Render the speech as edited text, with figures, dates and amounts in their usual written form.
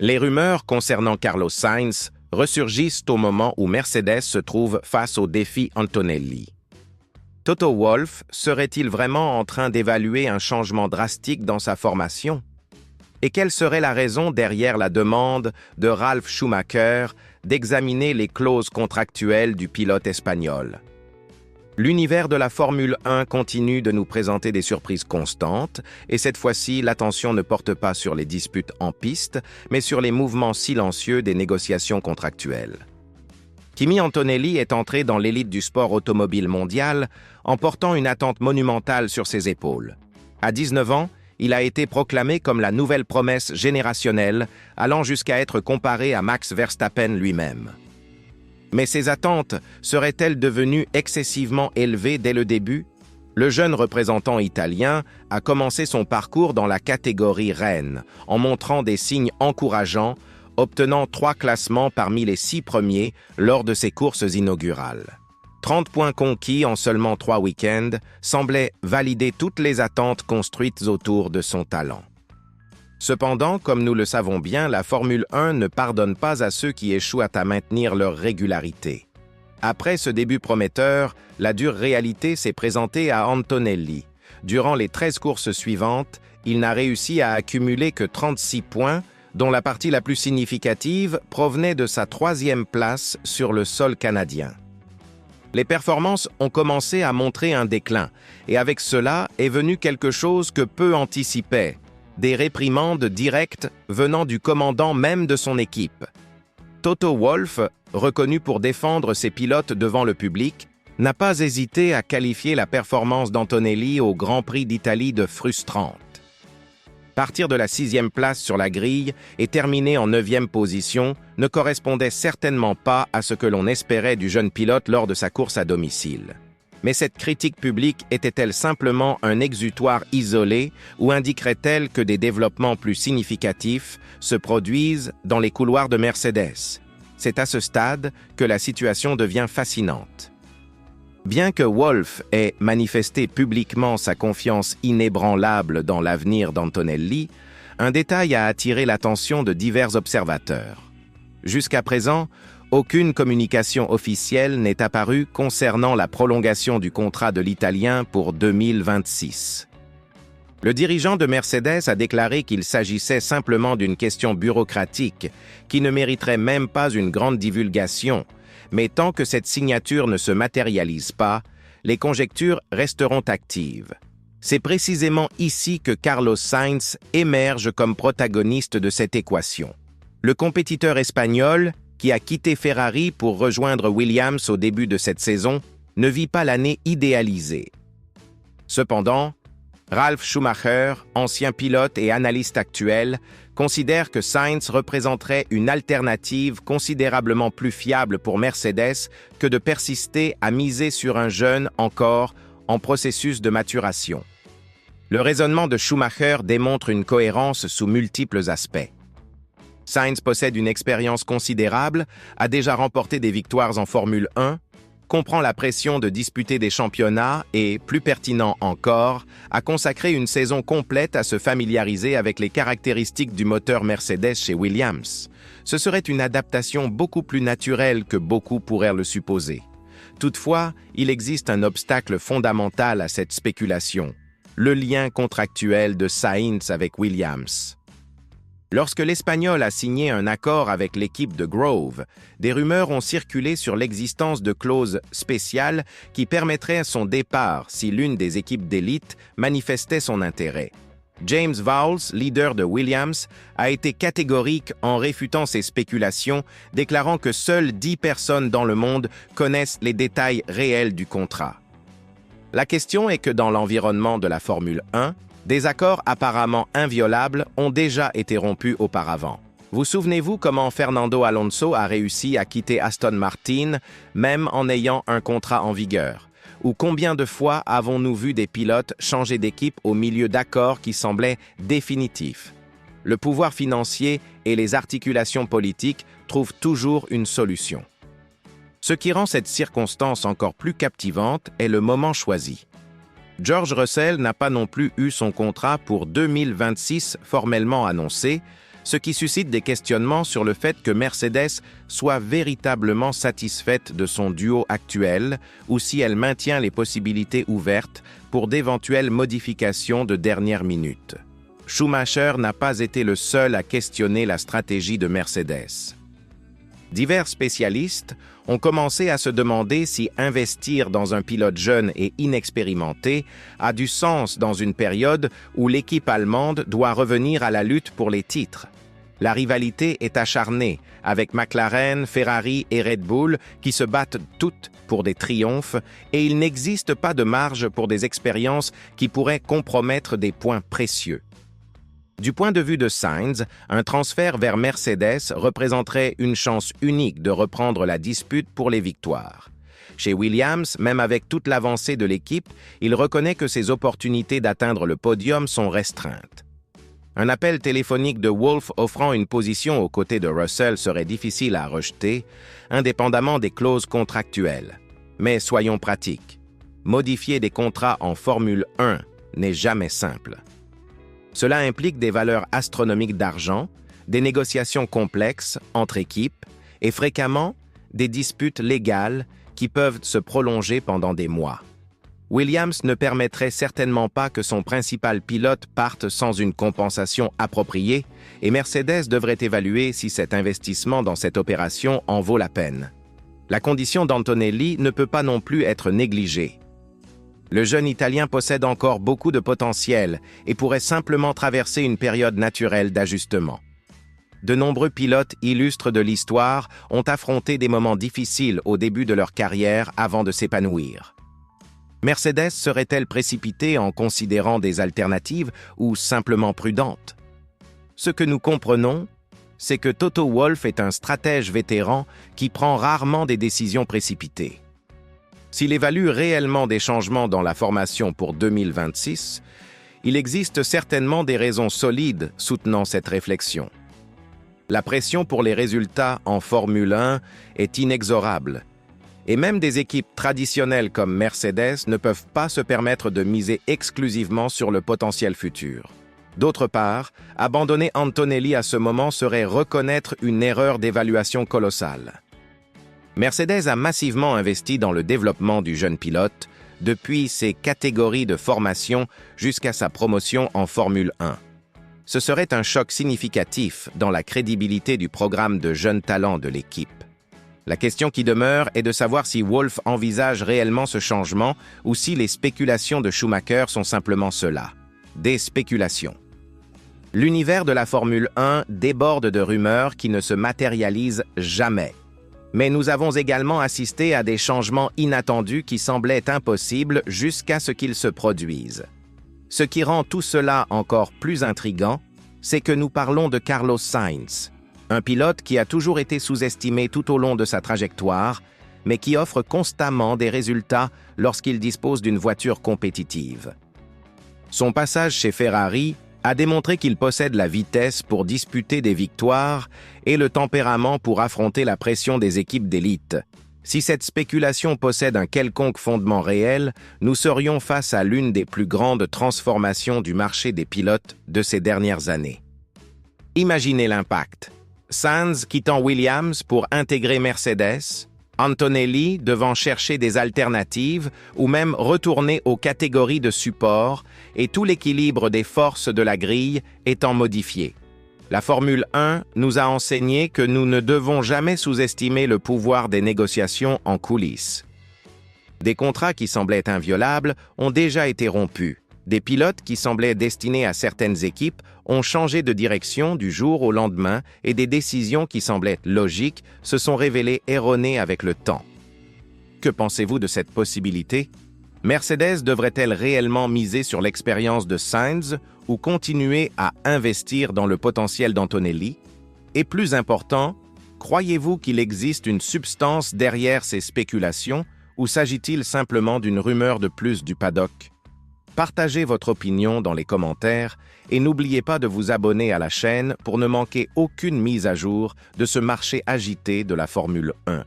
Les rumeurs concernant Carlos Sainz ressurgissent au moment où Mercedes se trouve face au défi Antonelli. Toto Wolff serait-il vraiment en train d'évaluer un changement drastique dans sa formation? Et quelle serait la raison derrière la demande de Ralf Schumacher d'examiner les clauses contractuelles du pilote espagnol? L'univers de la Formule 1 continue de nous présenter des surprises constantes, et cette fois-ci, l'attention ne porte pas sur les disputes en piste, mais sur les mouvements silencieux des négociations contractuelles. Kimi Antonelli est entré dans l'élite du sport automobile mondial en portant une attente monumentale sur ses épaules. À 19 ans, il a été proclamé comme la nouvelle promesse générationnelle, allant jusqu'à être comparé à Max Verstappen lui-même. Mais ces attentes seraient-elles devenues excessivement élevées dès le début? Le jeune représentant italien a commencé son parcours dans la catégorie reine, en montrant des signes encourageants, obtenant 3 classements parmi les 6 premiers lors de ses courses inaugurales. 30 points conquis en seulement 3 week-ends semblaient valider toutes les attentes construites autour de son talent. Cependant, comme nous le savons bien, la Formule 1 ne pardonne pas à ceux qui échouent à maintenir leur régularité. Après ce début prometteur, la dure réalité s'est présentée à Antonelli. Durant les 13 courses suivantes, il n'a réussi à accumuler que 36 points, dont la partie la plus significative provenait de sa 3e place sur le sol canadien. Les performances ont commencé à montrer un déclin, et avec cela est venu quelque chose que peu anticipaient, des réprimandes directes venant du commandant même de son équipe. Toto Wolff, reconnu pour défendre ses pilotes devant le public, n'a pas hésité à qualifier la performance d'Antonelli au Grand Prix d'Italie de frustrante. Partir de la 6e place sur la grille et terminer en 9e position ne correspondait certainement pas à ce que l'on espérait du jeune pilote lors de sa course à domicile. Mais cette critique publique était-elle simplement un exutoire isolé ou indiquerait-elle que des développements plus significatifs se produisent dans les couloirs de Mercedes? C'est à ce stade que la situation devient fascinante. Bien que Wolff ait manifesté publiquement sa confiance inébranlable dans l'avenir d'Antonelli, un détail a attiré l'attention de divers observateurs. Jusqu'à présent, aucune communication officielle n'est apparue concernant la prolongation du contrat de l'Italien pour 2026. Le dirigeant de Mercedes a déclaré qu'il s'agissait simplement d'une question bureaucratique qui ne mériterait même pas une grande divulgation, mais tant que cette signature ne se matérialise pas, les conjectures resteront actives. C'est précisément ici que Carlos Sainz émerge comme protagoniste de cette équation. Le compétiteur espagnol, qui a quitté Ferrari pour rejoindre Williams au début de cette saison, ne vit pas l'année idéalisée. Cependant, Ralf Schumacher, ancien pilote et analyste actuel, considère que Sainz représenterait une alternative considérablement plus fiable pour Mercedes que de persister à miser sur un jeune encore en processus de maturation. Le raisonnement de Schumacher démontre une cohérence sous multiples aspects. Sainz possède une expérience considérable, a déjà remporté des victoires en Formule 1, comprend la pression de disputer des championnats et, plus pertinent encore, a consacré une saison complète à se familiariser avec les caractéristiques du moteur Mercedes chez Williams. Ce serait une adaptation beaucoup plus naturelle que beaucoup pourraient le supposer. Toutefois, il existe un obstacle fondamental à cette spéculation, le lien contractuel de Sainz avec Williams. Lorsque l'Espagnol a signé un accord avec l'équipe de Grove, des rumeurs ont circulé sur l'existence de clauses spéciales qui permettraient son départ si l'une des équipes d'élite manifestait son intérêt. James Vowles, leader de Williams, a été catégorique en réfutant ces spéculations, déclarant que seules 10 personnes dans le monde connaissent les détails réels du contrat. La question est que dans l'environnement de la Formule 1, des accords apparemment inviolables ont déjà été rompus auparavant. Vous souvenez-vous comment Fernando Alonso a réussi à quitter Aston Martin, même en ayant un contrat en vigueur? Ou combien de fois avons-nous vu des pilotes changer d'équipe au milieu d'accords qui semblaient définitifs? Le pouvoir financier et les articulations politiques trouvent toujours une solution. Ce qui rend cette circonstance encore plus captivante est le moment choisi. George Russell n'a pas non plus eu son contrat pour 2026 formellement annoncé, ce qui suscite des questionnements sur le fait que Mercedes soit véritablement satisfaite de son duo actuel ou si elle maintient les possibilités ouvertes pour d'éventuelles modifications de dernière minute. Schumacher n'a pas été le seul à questionner la stratégie de Mercedes. Divers spécialistes ont commencé à se demander si investir dans un pilote jeune et inexpérimenté a du sens dans une période où l'équipe allemande doit revenir à la lutte pour les titres. La rivalité est acharnée, avec McLaren, Ferrari et Red Bull qui se battent toutes pour des triomphes, et il n'existe pas de marge pour des expériences qui pourraient compromettre des points précieux. Du point de vue de Sainz, un transfert vers Mercedes représenterait une chance unique de reprendre la dispute pour les victoires. Chez Williams, même avec toute l'avancée de l'équipe, il reconnaît que ses opportunités d'atteindre le podium sont restreintes. Un appel téléphonique de Wolff offrant une position aux côtés de Russell serait difficile à rejeter, indépendamment des clauses contractuelles. Mais soyons pratiques. Modifier des contrats en Formule 1 n'est jamais simple. Cela implique des valeurs astronomiques d'argent, des négociations complexes entre équipes et fréquemment des disputes légales qui peuvent se prolonger pendant des mois. Williams ne permettrait certainement pas que son principal pilote parte sans une compensation appropriée et Mercedes devrait évaluer si cet investissement dans cette opération en vaut la peine. La condition d'Antonelli ne peut pas non plus être négligée. Le jeune Italien possède encore beaucoup de potentiel et pourrait simplement traverser une période naturelle d'ajustement. De nombreux pilotes illustres de l'histoire ont affronté des moments difficiles au début de leur carrière avant de s'épanouir. Mercedes serait-elle précipitée en considérant des alternatives ou simplement prudente? Ce que nous comprenons, c'est que Toto Wolff est un stratège vétéran qui prend rarement des décisions précipitées. S'il évalue réellement des changements dans la formation pour 2026, il existe certainement des raisons solides soutenant cette réflexion. La pression pour les résultats en Formule 1 est inexorable, et même des équipes traditionnelles comme Mercedes ne peuvent pas se permettre de miser exclusivement sur le potentiel futur. D'autre part, abandonner Antonelli à ce moment serait reconnaître une erreur d'évaluation colossale. Mercedes a massivement investi dans le développement du jeune pilote, depuis ses catégories de formation jusqu'à sa promotion en Formule 1. Ce serait un choc significatif dans la crédibilité du programme de jeunes talents de l'équipe. La question qui demeure est de savoir si Wolff envisage réellement ce changement ou si les spéculations de Schumacher sont simplement cela, des spéculations. L'univers de la Formule 1 déborde de rumeurs qui ne se matérialisent jamais. Mais nous avons également assisté à des changements inattendus qui semblaient impossibles jusqu'à ce qu'ils se produisent. Ce qui rend tout cela encore plus intriguant, c'est que nous parlons de Carlos Sainz, un pilote qui a toujours été sous-estimé tout au long de sa trajectoire, mais qui offre constamment des résultats lorsqu'il dispose d'une voiture compétitive. Son passage chez Ferrari a démontré qu'il possède la vitesse pour disputer des victoires et le tempérament pour affronter la pression des équipes d'élite. Si cette spéculation possède un quelconque fondement réel, nous serions face à l'une des plus grandes transformations du marché des pilotes de ces dernières années. Imaginez l'impact. Sainz quittant Williams pour intégrer Mercedes, Antonelli devant chercher des alternatives ou même retourner aux catégories de support et tout l'équilibre des forces de la grille étant modifié. La Formule 1 nous a enseigné que nous ne devons jamais sous-estimer le pouvoir des négociations en coulisses. Des contrats qui semblaient inviolables ont déjà été rompus. Des pilotes qui semblaient destinés à certaines équipes ont changé de direction du jour au lendemain et des décisions qui semblaient logiques se sont révélées erronées avec le temps. Que pensez-vous de cette possibilité? Mercedes devrait-elle réellement miser sur l'expérience de Sainz ou continuer à investir dans le potentiel d'Antonelli? Et plus important, croyez-vous qu'il existe une substance derrière ces spéculations ou s'agit-il simplement d'une rumeur de plus du paddock? Partagez votre opinion dans les commentaires et n'oubliez pas de vous abonner à la chaîne pour ne manquer aucune mise à jour de ce marché agité de la Formule 1.